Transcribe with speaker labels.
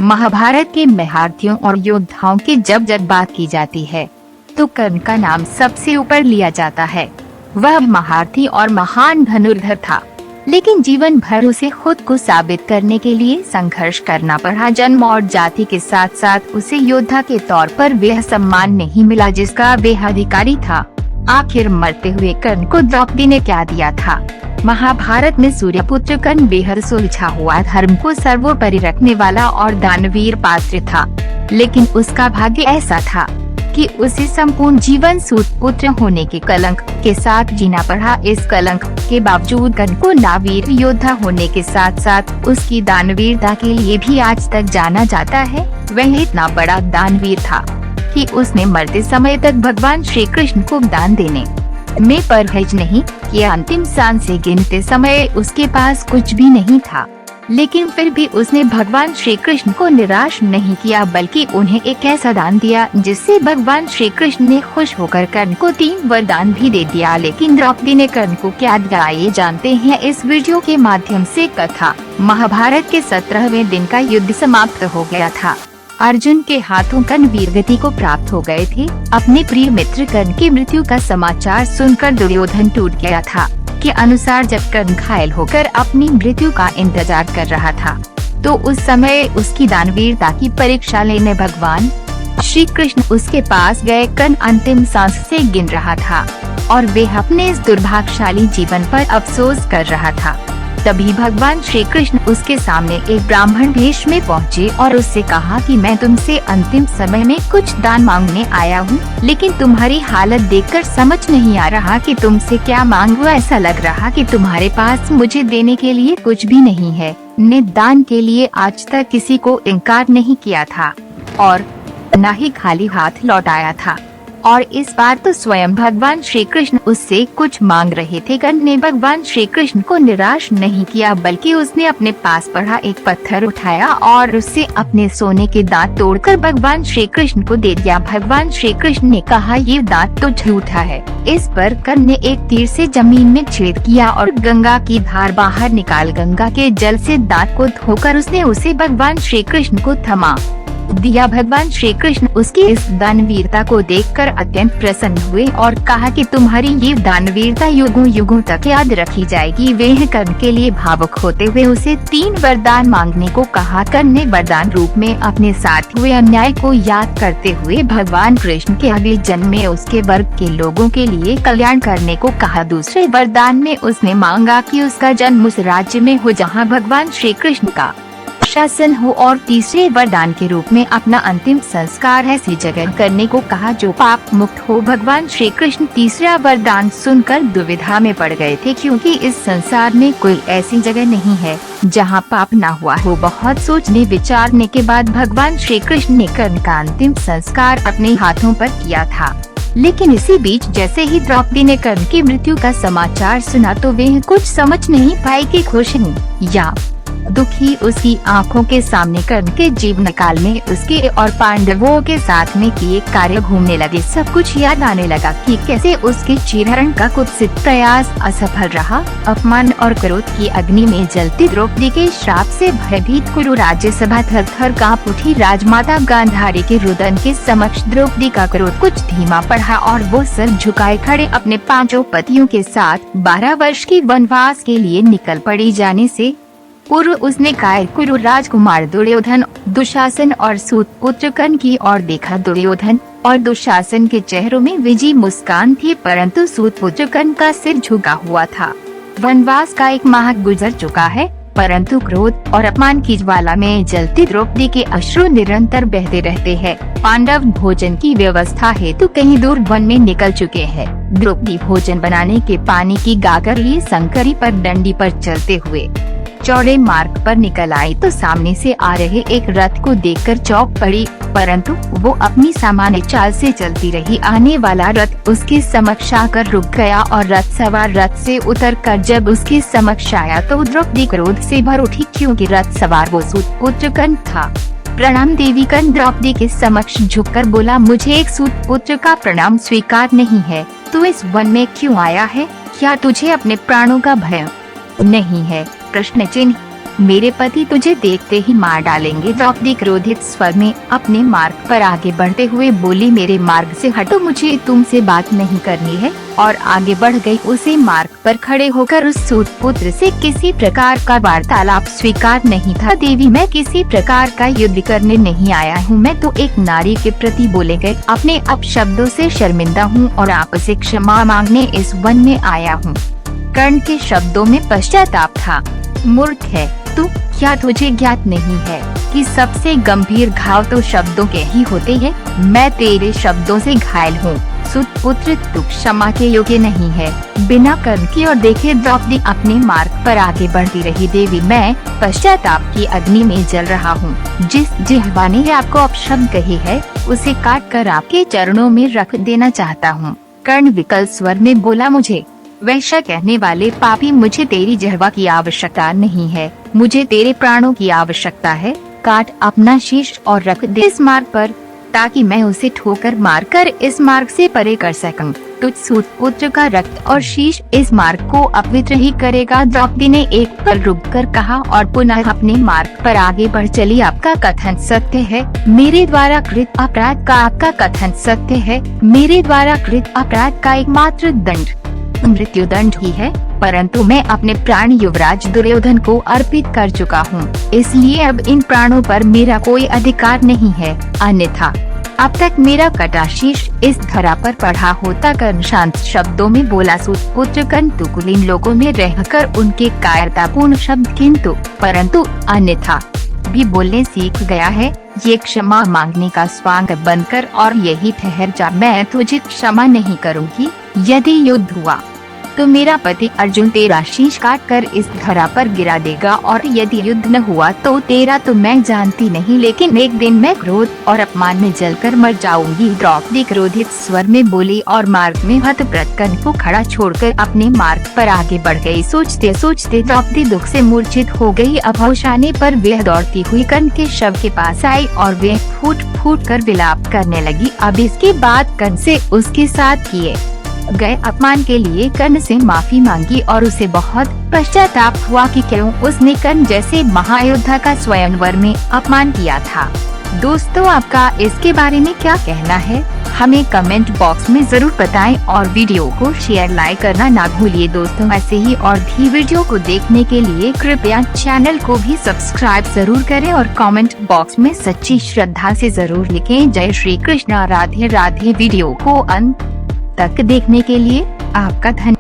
Speaker 1: महाभारत के महारथियों और योद्धाओं की जब बात की जाती है तो कर्ण का नाम सबसे ऊपर लिया जाता है। वह महारथी और महान धनुर्धर था, लेकिन जीवन भर उसे खुद को साबित करने के लिए संघर्ष करना पड़ा। जन्म और जाति के साथ साथ उसे योद्धा के तौर पर वह सम्मान नहीं मिला जिसका वह अधिकारी था। आखिर मरते हुए कर्ण को द्रौपदी ने क्या दिया था? महाभारत में सूर्यपुत्र कर्ण बेहद सुलझा हुआ, धर्म को सर्वोपरि रखने वाला और दानवीर पात्र था, लेकिन उसका भाग्य ऐसा था कि उसे संपूर्ण जीवन सूतपुत्र होने के कलंक के साथ जीना पड़ा। इस कलंक के बावजूद कर्ण को नावीर योद्धा होने के साथ साथ उसकी दानवीरता के लिए भी आज तक जाना जाता है। वह इतना बड़ा दानवीर था कि उसने मरते समय तक भगवान श्री कृष्ण को दान देने में परहेज नहीं किया। अंतिम सांसें गिनते समय उसके पास कुछ भी नहीं था, लेकिन फिर भी उसने भगवान श्री कृष्ण को निराश नहीं किया, बल्कि उन्हें एक ऐसा दान दिया जिससे भगवान श्री कृष्ण ने खुश होकर कर्ण को 3 वरदान भी दे दिया। लेकिन द्रौपदी ने कर्ण को क्या दिया ये जानते हैं इस वीडियो के माध्यम से। कथा। महाभारत के 17वें दिन का युद्ध समाप्त हो गया था। अर्जुन के हाथों कर्ण वीरगति को प्राप्त हो गए थे। अपने प्रिय मित्र कर्ण की मृत्यु का समाचार सुनकर दुर्योधन टूट गया था। के अनुसार जब कर्ण घायल होकर अपनी मृत्यु का इंतजार कर रहा था, तो उस समय उसकी दानवीरता की परीक्षा लेने भगवान श्री कृष्ण उसके पास गए। कर्ण अंतिम सांस से गिन रहा था और वह अपने इस दुर्भाग्यशाली जीवन पर अफसोस कर रहा था। तभी भगवान श्री कृष्ण उसके सामने एक ब्राह्मण वेश में पहुँचे और उससे कहा कि मैं तुमसे अंतिम समय में कुछ दान मांगने आया हूँ, लेकिन तुम्हारी हालत देखकर समझ नहीं आ रहा कि तुमसे क्या मांगूं। ऐसा लग रहा कि तुम्हारे पास मुझे देने के लिए कुछ भी नहीं है। ने दान के लिए आज तक किसी को इनकार नहीं किया था और न ही खाली हाथ लौटाया था, और इस बार तो स्वयं भगवान श्री कृष्ण उससे कुछ मांग रहे थे। कर्ण ने भगवान श्री कृष्ण को निराश नहीं किया, बल्कि उसने अपने पास पड़ा एक पत्थर उठाया और उससे अपने सोने के दांत तोड़कर भगवान श्री कृष्ण को दे दिया। भगवान श्री कृष्ण ने कहा, ये दांत तो झूठा है। इस पर कर्ण ने एक तीर से जमीन में छेद किया और गंगा की धार बाहर निकाल गंगा के जल से दांत को धोकर उसने उसे भगवान श्री कृष्ण को थमा दिया। भगवान श्री कृष्ण उसकी इस दानवीरता को देखकर अत्यंत प्रसन्न हुए और कहा कि तुम्हारी ये दानवीरता युगों युगों तक याद रखी जाएगी। वह कर्ण के लिए भावुक होते हुए उसे 3 वरदान मांगने को कहा। कर्ण ने वरदान रूप में अपने साथ हुए अन्याय को याद करते हुए भगवान कृष्ण के अगले जन्म में उसके वर्ग के लोगों के लिए कल्याण करने को कहा। दूसरे वरदान में उसने मांगा कि उसका जन्म उस राज्य में हो जहाँ भगवान श्री कृष्ण का शासन हो, और तीसरे वरदान के रूप में अपना अंतिम संस्कार ऐसी जगह करने को कहा जो पाप मुक्त हो। भगवान श्री कृष्ण तीसरा वरदान सुनकर दुविधा में पड़ गए थे, क्योंकि इस संसार में कोई ऐसी जगह नहीं है जहां पाप ना हुआ हो। बहुत सोचने विचारने के बाद भगवान श्री कृष्ण ने कर्ण का अंतिम संस्कार अपने हाथों पर किया था। लेकिन इसी बीच जैसे ही द्रौपदी ने कर्ण की मृत्यु का समाचार सुना तो वह कुछ समझ नहीं पाई कि खुश हूँ या दुखी। उसकी आंखों के सामने कर्ण के जीवन काल में उसके और पांडवों के साथ में किए कार्य घूमने लगे। सब कुछ याद आने लगा कि कैसे उसके चीरहरण का कुत्सित प्रयास असफल रहा। अपमान और क्रोध की अग्नि में जलती द्रौपदी के श्राप से भयभीत कुरु राज्यसभा थर-थर कांप उठी। राजमाता गांधारी के रुदन के समक्ष द्रौपदी का क्रोध कुछ धीमा पड़ा और वो सर झुकाए खड़े अपने 5 पतियों के साथ 12 वर्ष की वनवास के लिए निकल पड़ी। जाने से पूर्व उसने कायर कुरु राजकुमार दुर्योधन, दुशासन और सूतपुत्र कर्ण की ओर देखा। दुर्योधन और दुशासन के चेहरों में विजयी मुस्कान थी, परंतु सूतपुत्र कर्ण का सिर झुका हुआ था। वनवास का 1 माह गुजर चुका है, परंतु क्रोध और अपमान की ज्वाला में जलती द्रौपदी के अश्रु निरंतर बहते रहते हैं। पांडव भोजन की व्यवस्था हेतु कहीं दूर वन में निकल चुके हैं। द्रौपदी भोजन बनाने के पानी की गागर लिए संकरी पर डंडी पर चलते हुए चौड़े मार्ग पर निकल आई तो सामने से आ रहे एक रथ को देखकर चौंक पड़ी, परंतु वो अपनी सामान्य चाल से चलती रही। आने वाला रथ उसके समक्ष आकर रुक गया और रथ सवार रथ से उतरकर जब उसके समक्ष आया तो द्रौपदी क्रोध से भर उठी, क्योंकि रथ सवार वो सूतपुत्र कर्ण था। प्रणाम देवी। कर्ण द्रौपदी के समक्ष झुककर बोला, मुझे एक सूतपुत्र का प्रणाम स्वीकार नहीं है। तू इस वन में क्यों आया है? क्या तुझे अपने प्राणों का भय नहीं है? प्रश्न चिन्ह। मेरे पति तुझे देखते ही मार डालेंगे। द्रौपदी क्रोधित स्वर में अपने मार्ग पर आगे बढ़ते हुए बोली, मेरे मार्ग से हटो, मुझे तुमसे बात नहीं करनी है। और आगे बढ़ गई। उसे मार्ग पर खड़े होकर उस सूत पुत्र से किसी प्रकार का वार्तालाप स्वीकार नहीं था। देवी, मैं किसी प्रकार का युद्ध करने नहीं आया हूँ, मैं तो एक नारी के प्रति बोले गए अपने अपशब्दों से शर्मिंदा हूँ और आपसे क्षमा मांगने इस वन में आया हूँ। कर्ण के शब्दों में पश्चाताप था। मूर्ख है तू, क्या तुझे ज्ञात नहीं है कि सबसे गंभीर घाव तो शब्दों के ही होते हैं। मैं तेरे शब्दों से घायल हूँ। सूत पुत्र, तू क्षमा के योग्य नहीं है। बिना कर्ण की ओर देखे द्रौपदी अपने मार्ग पर आगे बढ़ती रही। देवी, मैं पश्चाताप की अग्नि में जल रहा हूँ। जिस जिह्वा ने आपको अपशब्द कहे है उसे काट कर आपके चरणों में रख देना चाहता हूँ। कर्ण विकल स्वर में बोला, मुझे वैसा कहने वाले पापी, मुझे तेरी जिह्वा की आवश्यकता नहीं है, मुझे तेरे प्राणों की आवश्यकता है। काट अपना शीश और रख दे इस मार्ग पर, ताकि मैं उसे ठोकर मारकर इस मार्ग से परे कर सकूं। तुझ सूत पुत्र का रक्त और शीश इस मार्ग को अपवित्र ही करेगा। द्रौपदी ने एक पल रुककर कहा और पुनः अपने मार्ग पर आगे बढ़ चली। आपका कथन सत्य है, मेरे द्वारा कृत अपराध का आपका कथन सत्य है। मेरे द्वारा कृत अपराध का एकमात्र दंड मृत्यु दंड ही है, परंतु मैं अपने प्राण युवराज दुर्योधन को अर्पित कर चुका हूँ, इसलिए अब इन प्राणों पर मेरा कोई अधिकार नहीं है। अन्यथा अब तक मेरा कटा शीश इस धरा पर पड़ा होता। कर्ण शांत शब्दों में बोला, सूत पुत्र, कर्ण तू कुलीन लोगों में रहकर उनके कायरतापूर्ण शब्द किंतु परंतु अन्यथा भी बोलने सीख गया है। ये क्षमा मांगने का स्वांग बनकर और यही ठहर जा। मैं तुझे क्षमा नहीं करूँगी। यदि युद्ध हुआ तो मेरा पति अर्जुन तेरा शीश काट कर इस धरा पर गिरा देगा, और यदि युद्ध न हुआ तो तेरा तो मैं जानती नहीं, लेकिन एक दिन मैं क्रोध और अपमान में जलकर मर जाऊंगी। द्रौपदी क्रोधित स्वर में बोली और मार्ग में हतप्रत कर्ण को खड़ा छोड़कर अपने मार्ग पर आगे बढ़ गई। सोचते सोचते द्रौपदी दुख से मूर्छित हो गई। अब होश आने पर वह दौड़ती हुई कर्ण के शव के पास आई और वह फूट फूट कर विलाप करने लगी। अब इसके बाद कर्ण से उसके साथ किए गए अपमान के लिए कर्ण से माफी मांगी और उसे बहुत पश्चाताप हुआ कि क्यों उसने कर्ण जैसे महायोद्धा का स्वयंवर में अपमान किया था। दोस्तों, आपका इसके बारे में क्या कहना है, हमें कमेंट बॉक्स में जरूर बताएं और वीडियो को शेयर लाइक करना ना भूलिए। दोस्तों, ऐसे ही और भी वीडियो को देखने के लिए कृपया चैनल को भी सब्सक्राइब जरूर करें और कमेंट बॉक्स में सच्ची श्रद्धा से जरूर लिखें, जय श्री कृष्णा, राधे राधे। वीडियो को अंत तक देखने के लिए आपका धन्यवाद।